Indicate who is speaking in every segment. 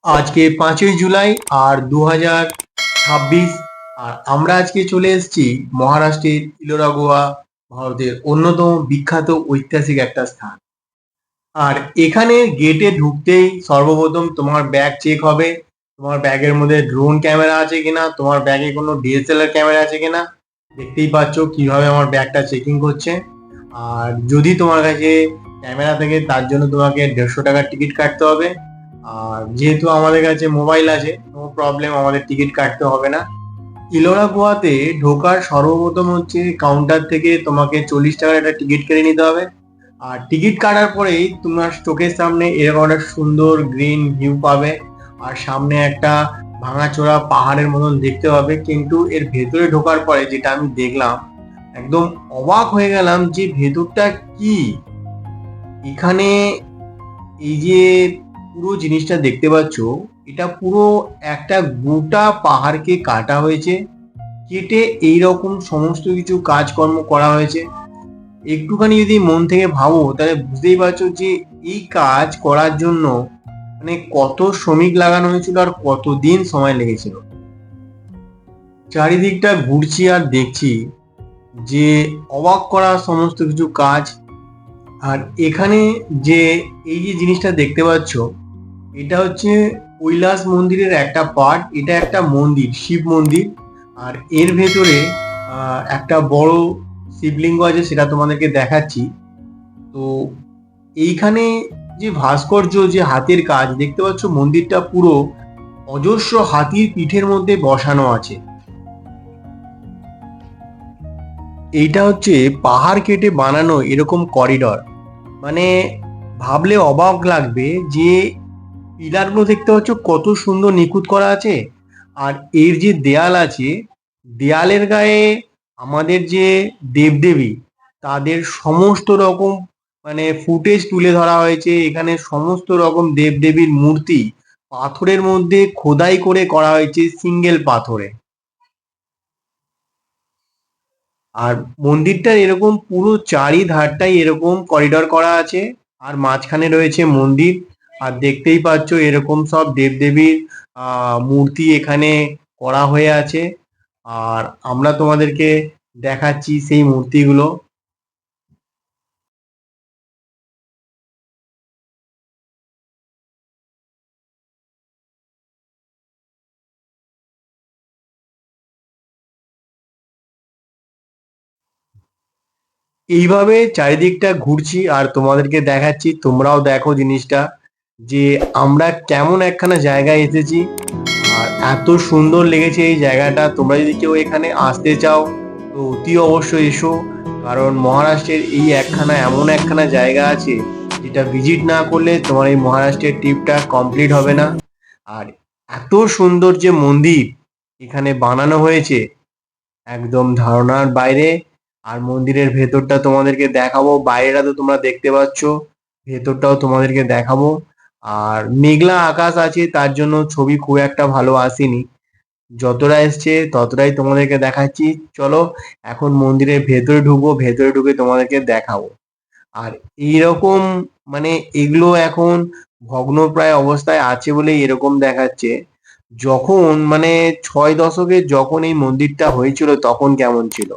Speaker 1: আজকে 5ই জুলাই আর 2026। আর আমরা আজকে চলে এসেছি মহারাষ্ট্রের ইলোরা গোয়া, ভারতের অন্যতম বিখ্যাত ঐতিহাসিক একটা স্থান। আর এখানে গেটে ঢুকতেই সর্বপ্রথম তোমার ব্যাগ চেক হবে। তোমার ব্যাগের মধ্যে ড্রোন ক্যামেরা আছে কিনা, তোমার ব্যাগে কোনো ডিএসএলআর ক্যামেরা আছে কিনা। দেখতেই পাচ্ছ কিভাবে আমার ব্যাগটা চেকিং করছে। আর যদি তোমার কাছে ক্যামেরা থাকে তার জন্য তোমাকে 150 টাকার টিকিট কাটতে হবে। আর যেহেতু আমাদের কাছে মোবাইল আছে, নো প্রবলেম, আমাদের টিকিট কাটতে হবে না। ইলোরা গোয়াতে ঢোকার সর্বপ্রথম হচ্ছে কাউন্টার থেকে তোমাকে 40 টাকার একটা টিকিট কেটে নিতে হবে। আর টিকিট কাটার পরেই তোমার চোখের সামনে এরকম একটা সুন্দর গ্রিন ভিউ পাবে। আর সামনে একটা ভাঙাচোরা পাহাড়ের মতন দেখতে পাবে। কিন্তু এর ভেতরে ঢোকার পরে যেটা আমি দেখলাম, একদম অবাক হয়ে গেলাম যে ভেতরটা কি। এখানে এই যে পুরো জিনিসটা দেখতে পাচ্ছ, এটা পুরো একটা গোটা পাহাড়কে কাটা হয়েছে, কেটে এইরকম সমস্ত কিছু কাজকর্ম করা হয়েছে। একটুখানি যদি মন থেকে ভাবো তাহলে বুঝতেই পারছো যে এই কাজ করার জন্য মানে কত শ্রমিক লাগানো হয়েছিল আর কতদিন সময় লেগেছিল। চারিদিকটা ঘুরছি আর দেখছি যে অবাক করা সমস্ত কিছু কাজ। আর এখানে যে এই যে জিনিসটা দেখতে পাচ্ছ, এটা হচ্ছে কৈলাস মন্দিরের একটা পার্ট। এটা একটা মন্দির, শিব মন্দির। আর এর ভেতরে একটা বড় শিবলিঙ্গ আছে, সেটা তোমাদেরকে দেখাচ্ছি। তো এইখানে যে ভাস্কর্য, যে হাতের কাজ দেখতে পাচ্ছ, মন্দিরটা পুরো অজস্র হাতির পিঠের মধ্যে বসানো আছে। এইটা হচ্ছে পাহাড় কেটে বানানো এরকম করিডর। মানে ভাবলে অবাক লাগবে যে পিলারগুলো দেখতে পাচ্ছ কত সুন্দর নিখুঁত করা আছে। আর এর যে দেয়াল আছে, দেয়ালের গায়ে আমাদের যে দেবদেবী তাদের সমস্ত রকম মানে ফুটেজ তুলে ধরা হয়েছে। এখানে সমস্ত রকম দেবদেবীর মূর্তি পাথরের মধ্যে খোদাই করে করা হয়েছে, সিঙ্গেল পাথরে। আর মন্দিরটার এরকম পুরো চারিধারটাই এরকম করিডর করা আছে। আর মাঝখানে রয়েছে মন্দির। আর দেখতেই পাচ্ছ এরকম সব দেবদেবীর মূর্তি এখানে করা হয়ে আছে। আর আমরা তোমাদেরকে দেখাচ্ছি সেই মূর্তিগুলো। এইভাবে চারিদিকটা ঘুরছি আর তোমাদেরকে দেখাচ্ছি, তোমরাও দেখো জিনিসটা যে আমরা কেমন একখানা জায়গায় এসেছি। আর এত সুন্দর লেগেছে এই জায়গাটা। তোমরা যদি কেউ এখানে আসতে চাও তো অতি অবশ্যই এসো। কারণ মহারাষ্ট্রের এই একখানা এমন একখানা জায়গা আছে যেটা ভিজিট না করলে তোমার এই মহারাষ্ট্রের ট্রিপটা কমপ্লিট হবে না। আর এত সুন্দর যে মন্দির এখানে বানানো হয়েছে, একদম ধারণার বাইরে। আর মন্দিরের ভেতরটা তোমাদেরকে দেখাবো। বাইরেটা তো তোমরা দেখতে পাচ্ছ, ভেতরটাও তোমাদেরকে দেখাবো। আর মেঘলা আকাশ আছে, তার জন্য ছবি খুব একটা ভালো আসেনি। যতটা এসছে ততটাই তোমাদেরকে দেখাচ্ছি। চলো এখন মন্দিরের ভেতরে ঢুকবো, ভেতরে ঢুকে তোমাদেরকে দেখাবো। আর এইরকম মানে এগুলো এখন ভগ্নপ্রায় অবস্থায় আছে বলেই এরকম দেখাচ্ছে। যখন মানে 6 দশকে যখন এই মন্দিরটা হয়েছিল তখন কেমন ছিল।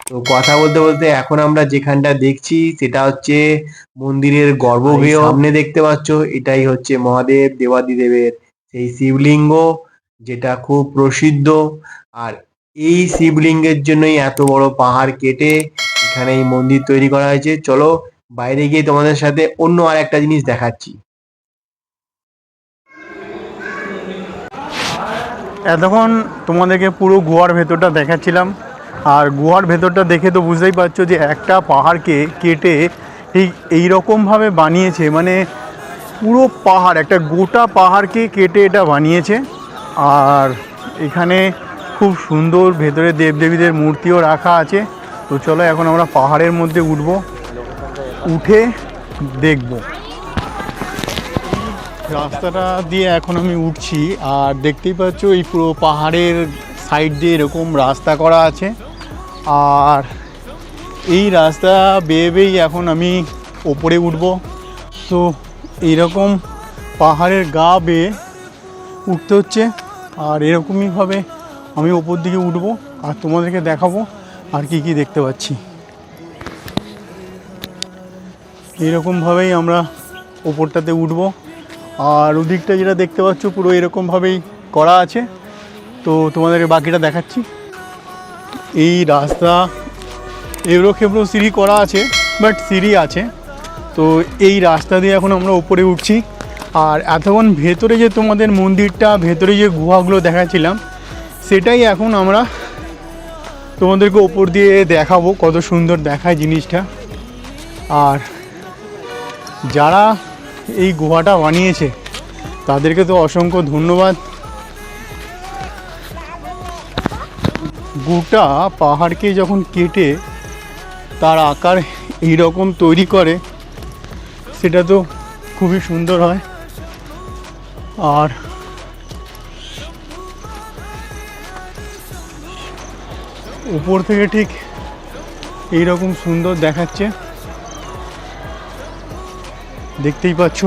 Speaker 1: তো কথা বলতে বলতে এখন আমরা যেখানটা দেখছি সেটা হচ্ছে মন্দিরের গর্ভগৃহ। সামনে দেখতে পাচ্ছ এটাই হচ্ছে মহাদেব দেবাদিদেবের সেই শিবলিঙ্গ, যেটা খুব প্রসিদ্ধ। আর এই শিবলিঙ্গের জন্যই এত বড় পাহাড় কেটে এখানে এই মন্দির তৈরি করা হয়েছে। চলো বাইরে গিয়ে তোমাদের সাথে অন্য আর একটা জিনিস দেখাচ্ছি।
Speaker 2: এতক্ষণ তোমাদেরকে পুরো গুহার ভেতরটা দেখাচ্ছিলাম। আর গুহার ভেতরটা দেখে তো বুঝতেই পারছো যে একটা পাহাড়কে কেটে ঠিক এইরকমভাবে বানিয়েছে। মানে পুরো পাহাড়, একটা গোটা পাহাড়কে কেটে এটা বানিয়েছে। আর এখানে খুব সুন্দর ভেতরে দেবদেবীদের মূর্তিও রাখা আছে। তো চলো এখন আমরা পাহাড়ের মধ্যে উঠে দেখব। রাস্তাটা দিয়ে এখন আমি উঠছি আর দেখতেই পাচ্ছ এই পুরো পাহাড়ের সাইড দিয়ে এরকম রাস্তা করা আছে। আর এই রাস্তা বেয়ে বেয়েই এখন আমি ওপরে উঠব। তো এইরকম পাহাড়ের গা বেয়ে উঠতে হচ্ছে। আর এরকমইভাবে আমি ওপর দিকে উঠবো আর তোমাদেরকে দেখাবো আর কি কি দেখতে পাচ্ছি। এরকমভাবেই আমরা ওপরটাতে উঠবো। আর ওদিকটা যেটা দেখতে পাচ্ছ পুরো এরকমভাবেই করা আছে। তো তোমাদেরকে বাকিটা দেখাচ্ছি। এই রাস্তা এবড়ো খেবড়ো সিঁড়ি করা আছে, বাট সিঁড়ি আছে। তো এই রাস্তা দিয়ে এখন আমরা উপরে উঠছি। আর এতক্ষণ ভেতরে যে তোমাদের মন্দিরটা, ভেতরে যে গুহাগুলো দেখাচ্ছিলাম, সেটাই এখন আমরা তোমাদেরকে ওপর দিয়ে দেখাবো কত সুন্দর দেখায় জিনিসটা। আর যারা এই গুহাটা বানিয়েছে তাদেরকে তো অসংখ্য ধন্যবাদ। গোটা পাহাড়কে যখন কেটে তার আকার এই রকম তৈরি করে, সেটা তো খুবই সুন্দর হয়। আর উপর থেকে ঠিক এই রকম সুন্দর দেখাচ্ছে, দেখতেই পাচ্ছ।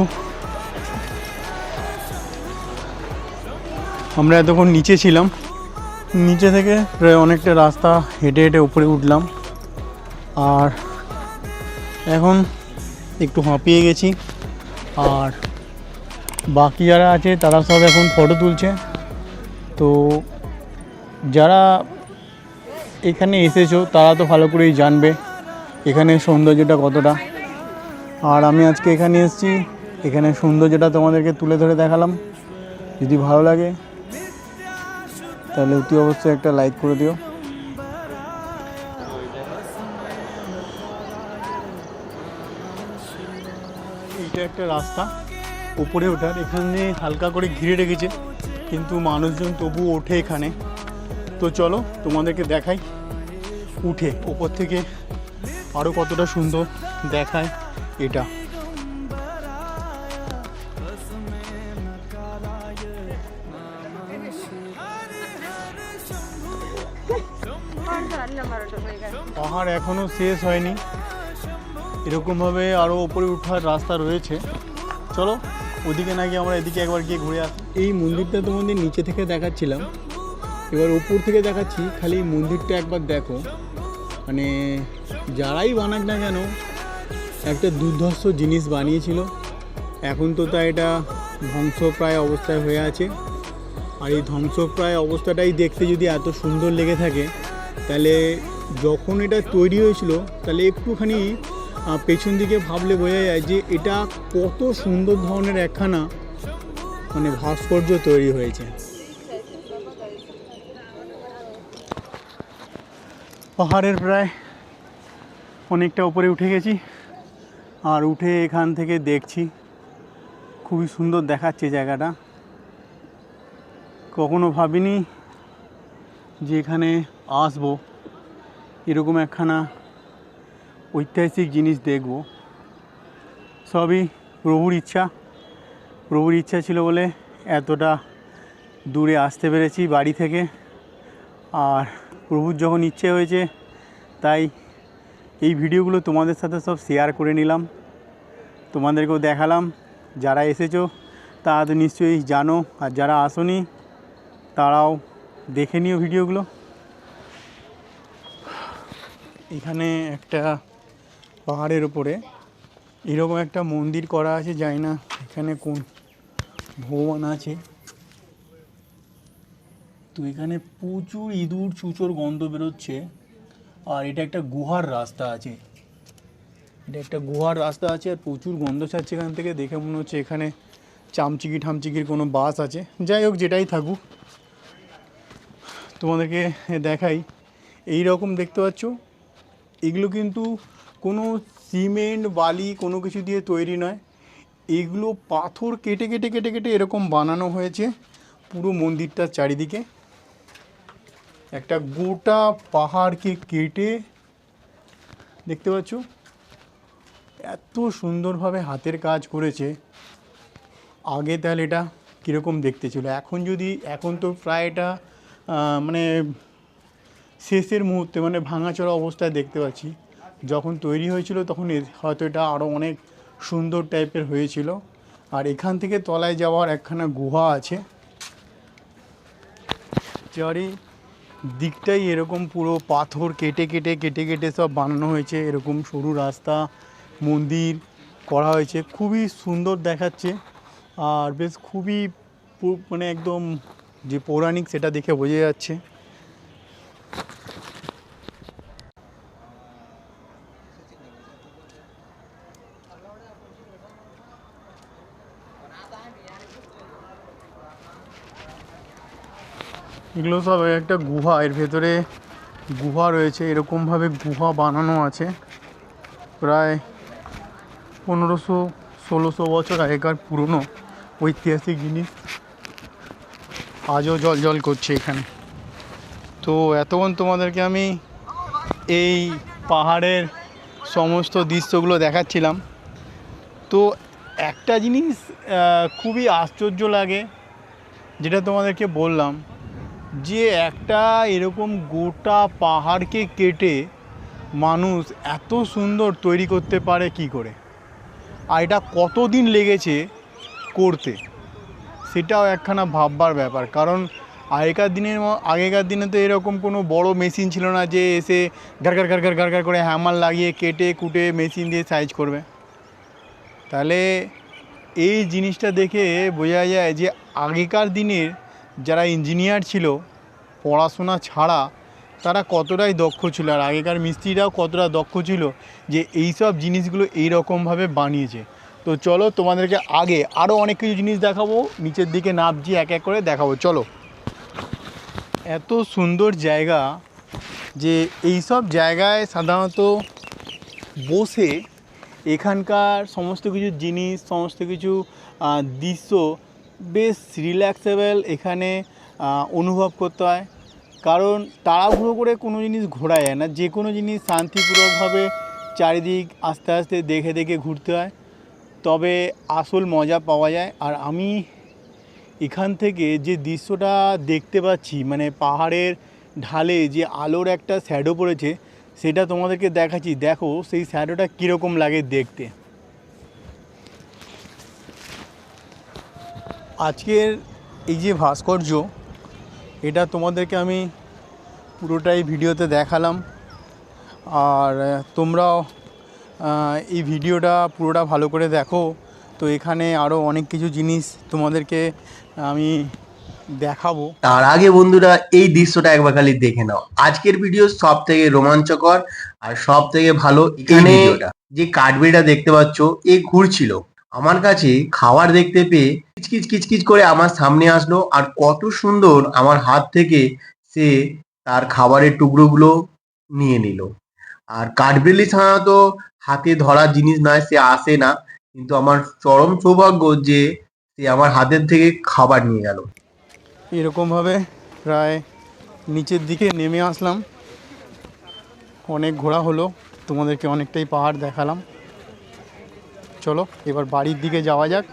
Speaker 2: আমরা এতক্ষণ নিচে ছিলাম, নিচে থেকে প্রায় অনেকটা রাস্তা হেঁটে হেঁটে উপরে উঠলাম। আর এখন একটু হাঁপিয়ে গেছি। আর বাকি যারা আছে তারা সব এখন ফটো তুলছে। তো যারা এখানে এসেছো তারা তো ভালো করেই জানবে এখানে সৌন্দর্যটা কতটা। আর আমি আজকে এখানে এসেছি, এখানে সৌন্দর্যটা তোমাদেরকে তুলে ধরে দেখালাম। যদি ভালো লাগে তাহলে অতি অবশ্যই একটা লাইক করে দিও। এইটা একটা রাস্তা উপরে ওঠার, এখানে হালকা করে ঘিরে রেখেছে, কিন্তু মানুষজন তবু ওঠে এখানে। তো চলো তোমাদেরকে দেখাই উঠে ওপর থেকে আরও কতটা সুন্দর দেখায় এটা। পাহাড় এখনো শেষ হয়নি, এরকমভাবে আরও উপরে ওঠার রাস্তা রয়েছে। চলো ওদিকে না গিয়ে আমরা এদিকে একবার গিয়ে ঘুরে আসি। এই মন্দিরটা তোমাদের নিচে থেকে দেখাচ্ছিলাম, এবার উপর থেকে দেখাচ্ছি। খালি মন্দিরটা একবার দেখো, মানে যারাই বানাক না কেন একটা দুর্ধর্ষ জিনিস বানিয়েছিল। এখন তো তা এটা ধ্বংসপ্রায় অবস্থায় হয়ে আছে। আর এই ধ্বংসপ্রায় অবস্থাটাই দেখতে যদি এত সুন্দর লেগে থাকে, তাহলে যখন এটা তৈরি হয়েছিল তাহলে একটুখানি পেছন দিকে ভাবলে বোঝা যায় যে এটা কত সুন্দর ধরনের একখানা মানে ভাস্কর্য তৈরি হয়েছে। পাহাড়ের প্রায় অনেকটা উপরে উঠে গেছি। আর উঠে এখান থেকে দেখছি খুবই সুন্দর দেখাচ্ছে জায়গাটা। কখনো ভাবিনি যে এখানে আসবো, এরকম একখানা ঐতিহাসিক জিনিস দেখব। সবই প্রভুর ইচ্ছা, প্রভুর ইচ্ছা ছিল বলে এতটা দূরে আসতে পেরেছি বাড়ি থেকে। আর প্রভুর যখন ইচ্ছে হয়েছে তাই এই ভিডিওগুলো তোমাদের সাথে সব শেয়ার করে নিলাম, তোমাদেরকেও দেখালাম। যারা এসেছো তারা তো নিশ্চয়ই জানো, আর যারা আসোনি তারাও দেখে নিও ভিডিওগুলো। এখানে একটা পাহাড়ের উপরে এরকম একটা মন্দির করা আছে, জানি না এখানে কোন ভগবান আছে। তো এখানে প্রচুর ইঁদুর চুঁচোর গন্ধ বেরোচ্ছে। আর এটা একটা গুহার রাস্তা আছে, এটা একটা গুহার রাস্তা আছে আর প্রচুর গন্ধ ছাড়ছে এখান থেকে। দেখে মনে হচ্ছে এখানে চামচিকি ঠামচিকির কোনো বাস আছে। যাই হোক, যেটাই থাকুক, তোমাদেরকে দেখাই। এই রকম দেখতে পাচ্ছ, এগুলো কিন্তু কোনো সিমেন্ট বালি কোনো কিছু দিয়ে তৈরি নয়, এগুলো পাথর কেটে কেটে কেটে কেটে এরকম বানানো হয়েছে পুরো মন্দিরটার চারিদিকে। একটা গোটা পাহাড়কে কেটে, দেখতে পাচ্ছ এত সুন্দরভাবে হাতের কাজ করেছে। আগে তাহলে এটা কীরকম দেখতে ছিল, এখন তো প্রায় এটা মানে শেষের মুহূর্তে, মানে ভাঙাচোরা অবস্থায় দেখতে পাচ্ছি। যখন তৈরি হয়েছিল তখন হয়তো এটা আরও অনেক সুন্দর টাইপের হয়েছিল। আর এখান থেকে তলায় যাওয়ার একখানা গুহা আছে, চারি দিকটাই এরকম পুরো পাথর কেটে কেটে কেটে কেটে সব বানানো হয়েছে, এরকম সরু রাস্তা, মন্দির করা হয়েছে, খুবই সুন্দর দেখাচ্ছে। আর বেশ খুবই মানে একদম যে পৌরাণিক সেটা দেখে বোঝা যাচ্ছে। এগুলো সব একটা গুহা, এর ভেতরে গুহা রয়েছে, এরকমভাবে গুহা বানানো আছে প্রায় 1500-1600 বছর আগেকার পুরনো ঐতিহাসিক জিনিস, আজও জল করছে এখানে। তো এতক্ষণ তোমাদেরকে আমি এই পাহাড়ের সমস্ত দৃশ্যগুলো দেখাচ্ছিলাম। তো একটা জিনিস খুবই আশ্চর্য লাগে, যেটা তোমাদেরকে বললাম, যে একটা এরকম গোটা পাহাড়কে কেটে মানুষ এত সুন্দর তৈরি করতে পারে কি করে, আর এটা কতদিন লেগেছে করতে, সেটাও একখানা ভাববার ব্যাপার। কারণ আগেকার দিনে তো এরকম কোনো বড় মেশিন ছিল না যে এসে গার গার করে হ্যামার লাগিয়ে কেটে কুটে মেশিন দিয়ে সাইজ করবে। তাহলে এই জিনিসটা দেখে বোঝা যায় যে আগেকার দিনের যারা ইঞ্জিনিয়ার ছিল পড়াশোনা ছাড়া তারা কতটাই দক্ষ ছিল, আর আগেকার মিস্ত্রিরাও কতটা দক্ষ ছিল যে এই সব জিনিসগুলো এই রকমভাবে বানিয়েছে। তো চলো তোমাদেরকে আগে আরও অনেক কিছু জিনিস দেখাবো, নিচের দিকে নামছি এক এক করে দেখাবো, চলো। এত সুন্দর জায়গা যে এই সব জায়গায় সাধারণত বসে এখানকার সমস্ত কিছু জিনিস, সমস্ত কিছু দৃশ্য বেশ রিল্যাক্সেবল এখানে অনুভব করতে হয়। কারণ তাড়াহুড়ো করে কোনো জিনিস ঘোরা যায় না, যে কোনো জিনিস শান্তিপূর্বকভাবে চারিদিক আস্তে আস্তে দেখে দেখে ঘুরতে হয়, তবে আসল মজা পাওয়া যায়। আর আমি এখান থেকে যে দৃশ্যটা দেখতে পাচ্ছি, মানে পাহাড়ের ঢালে যে আলোর একটা শ্যাডো পড়েছে, সেটা তোমাদেরকে দেখাচ্ছি, দেখো সেই শ্যাডোটা কীরকম লাগে দেখতে। আজকের এই যে ভাস্কর্য, এটা তোমাদেরকে আমি পুরোটাই ভিডিওতে দেখালাম, আর তোমরাও এই ভিডিওটা পুরোটা ভালো করে দেখো। তো এখানে আরও অনেক কিছু জিনিস তোমাদেরকে আমি দেখাবো।
Speaker 1: তার আগে বন্ধুরা এই দৃশ্যটা একবার খালি দেখে নাও। আজকের ভিডিও সব থেকে রোমাঞ্চকর আর সব থেকে ভালো। এখানে যে কাঠবিড়া দেখতে পাচ্ছ এ ঘুরছিল, আমার কাছে খাবার দেখতে পেয়ে কিচকিচ কিচকিচ করে আমার সামনে আসলো, আর কত সুন্দর আমার হাত থেকে সে তার খাবারের টুকরোগুলো নিয়ে নিল। আর কাঠবিড়ালি সাধারণত হাতে ধরার জিনিস নয়, সে আসে না, কিন্তু আমার চরম সৌভাগ্য যে সে আমার হাতের থেকে খাবার নিয়ে গেল।
Speaker 2: এরকমভাবে প্রায় নিচের দিকে নেমে আসলাম, অনেক ঘোরা হলো, তোমাদেরকে অনেকটাই পাহাড় দেখালাম। চলো এবার বাড়ির দিকে যাওয়া যাক।